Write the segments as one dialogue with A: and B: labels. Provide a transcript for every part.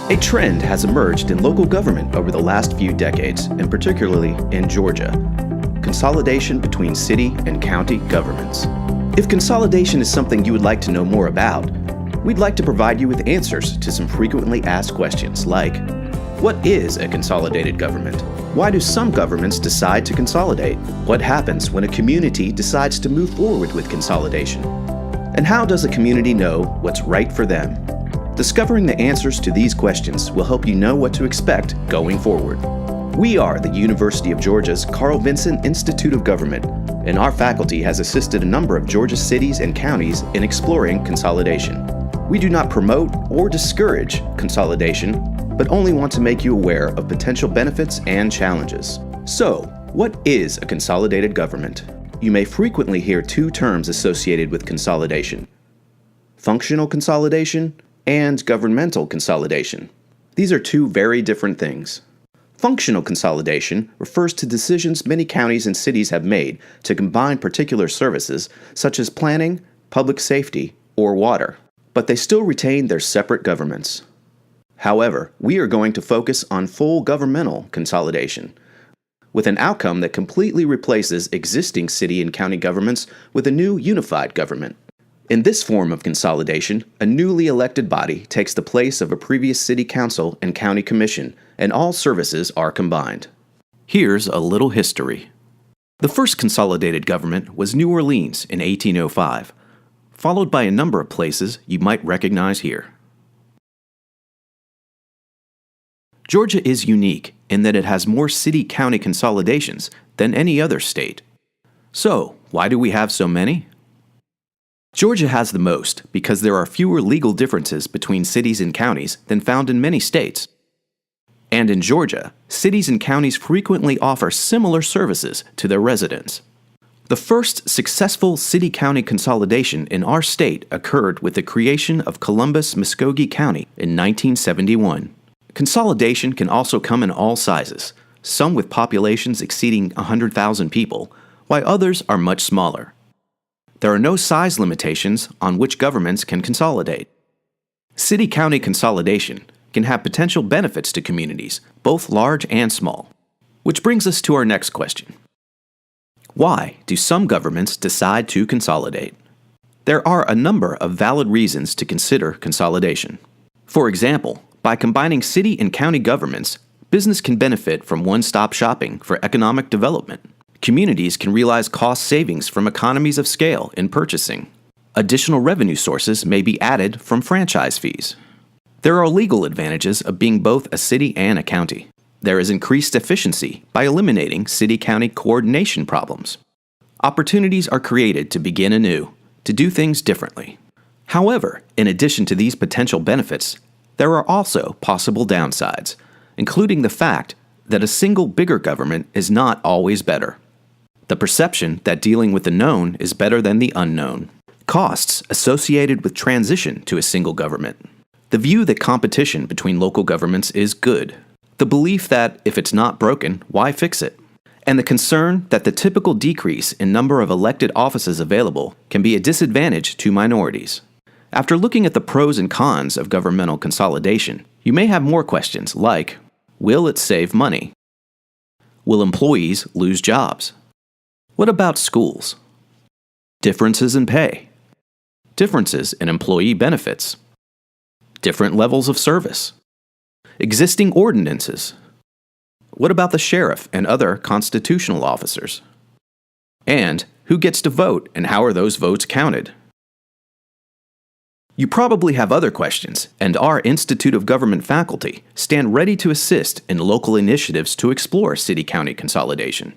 A: A trend has emerged in local government over the last few decades, and particularly in Georgia: consolidation between city and county governments. If consolidation is something you would like to know more about, we'd like to provide you with answers to some frequently asked questions like, what is a consolidated government? Why do some governments decide to consolidate? What happens when a community decides to move forward with consolidation? And how does a community know what's right for them? Discovering the answers to these questions will help you know what to expect going forward. We are the University of Georgia's Carl Vinson Institute of Government, and our faculty has assisted a number of Georgia cities and counties in exploring consolidation. We do not promote or discourage consolidation, but only want to make you aware of potential benefits and challenges. So, what is a consolidated government? You may frequently hear two terms associated with consolidation: functional consolidation and governmental consolidation. These are two very different things. Functional consolidation refers to decisions many counties and cities have made to combine particular services such as planning, public safety, or water, but they still retain their separate governments. However, we are going to focus on full governmental consolidation, with an outcome that completely replaces existing city and county governments with a new unified government. In this form of consolidation, a newly elected body takes the place of a previous city council and county commission, and all services are combined. Here's a little history. The first consolidated government was New Orleans in 1805, followed by a number of places you might recognize here. Georgia is unique in that it has more city-county consolidations than any other state. So, why do we have so many? Georgia has the most because there are fewer legal differences between cities and counties than found in many states. And in Georgia, cities and counties frequently offer similar services to their residents. The first successful city-county consolidation in our state occurred with the creation of Columbus-Muskogee County in 1971. Consolidation can also come in all sizes, some with populations exceeding 100,000 people, while others are much smaller. There are no size limitations on which governments can consolidate. City-county consolidation can have potential benefits to communities, both large and small. Which brings us to our next question. Why do some governments decide to consolidate? There are a number of valid reasons to consider consolidation. For example, by combining city and county governments, business can benefit from one-stop shopping for economic development. Communities can realize cost savings from economies of scale in purchasing. Additional revenue sources may be added from franchise fees. There are legal advantages of being both a city and a county. There is increased efficiency by eliminating city-county coordination problems. Opportunities are created to begin anew, to do things differently. However, in addition to these potential benefits, there are also possible downsides, including the fact that a single bigger government is not always better. The perception that dealing with the known is better than the unknown. Costs associated with transition to a single government. The view that competition between local governments is good. The belief that if it's not broken, why fix it? And the concern that the typical decrease in number of elected offices available can be a disadvantage to minorities. After looking at the pros and cons of governmental consolidation, you may have more questions like, will it save money? Will employees lose jobs? What about schools? Differences in pay. Differences in employee benefits. Different levels of service. Existing ordinances. What about the sheriff and other constitutional officers? And who gets to vote and how are those votes counted? You probably have other questions, and our Institute of Government faculty stand ready to assist in local initiatives to explore city-county consolidation.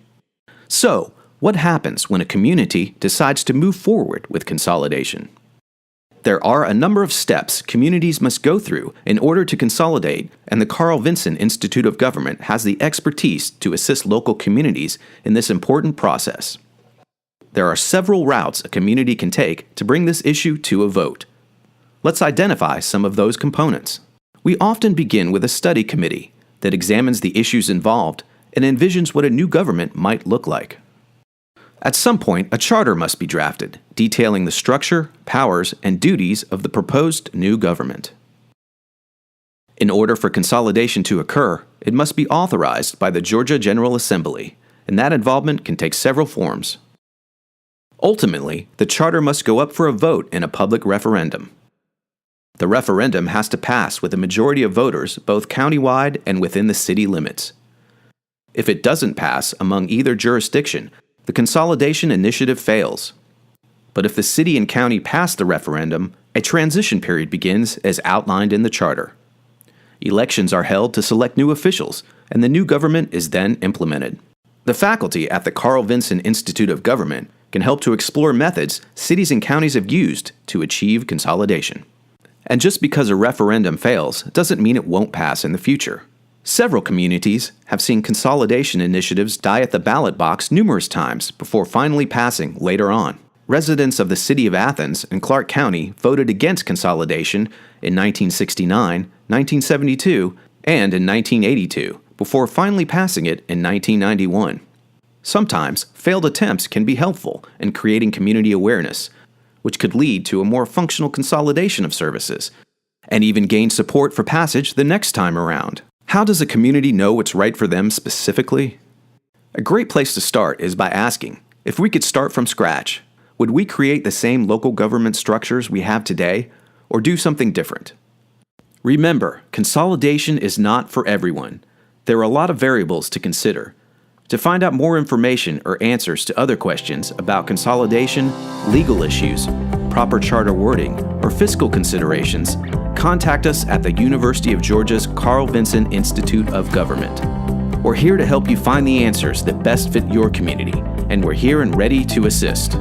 A: So, what happens when a community decides to move forward with consolidation? There are a number of steps communities must go through in order to consolidate, and the Carl Vinson Institute of Government has the expertise to assist local communities in this important process. There are several routes a community can take to bring this issue to a vote. Let's identify some of those components. We often begin with a study committee that examines the issues involved and envisions what a new government might look like. At some point, a charter must be drafted, detailing the structure, powers, and duties of the proposed new government. In order for consolidation to occur, it must be authorized by the Georgia General Assembly, and that involvement can take several forms. Ultimately, the charter must go up for a vote in a public referendum. The referendum has to pass with a majority of voters both countywide and within the city limits. If it doesn't pass among either jurisdiction, the consolidation initiative fails. But if the city and county pass the referendum, a transition period begins as outlined in the charter. Elections are held to select new officials, and the new government is then implemented. The faculty at the Carl Vinson Institute of Government can help to explore methods cities and counties have used to achieve consolidation. And just because a referendum fails doesn't mean it won't pass in the future. Several communities have seen consolidation initiatives die at the ballot box numerous times before finally passing later on. Residents of the city of Athens and Clark County voted against consolidation in 1969, 1972, and in 1982, before finally passing it in 1991. Sometimes, failed attempts can be helpful in creating community awareness, which could lead to a more functional consolidation of services, and even gain support for passage the next time around. How does a community know what's right for them specifically? A great place to start is by asking, if we could start from scratch, would we create the same local government structures we have today, or do something different? Remember, consolidation is not for everyone. There are a lot of variables to consider. To find out more information or answers to other questions about consolidation, legal issues, proper charter wording, or fiscal considerations, contact us at the University of Georgia's Carl Vinson Institute of Government. We're here to help you find the answers that best fit your community, and we're here and ready to assist.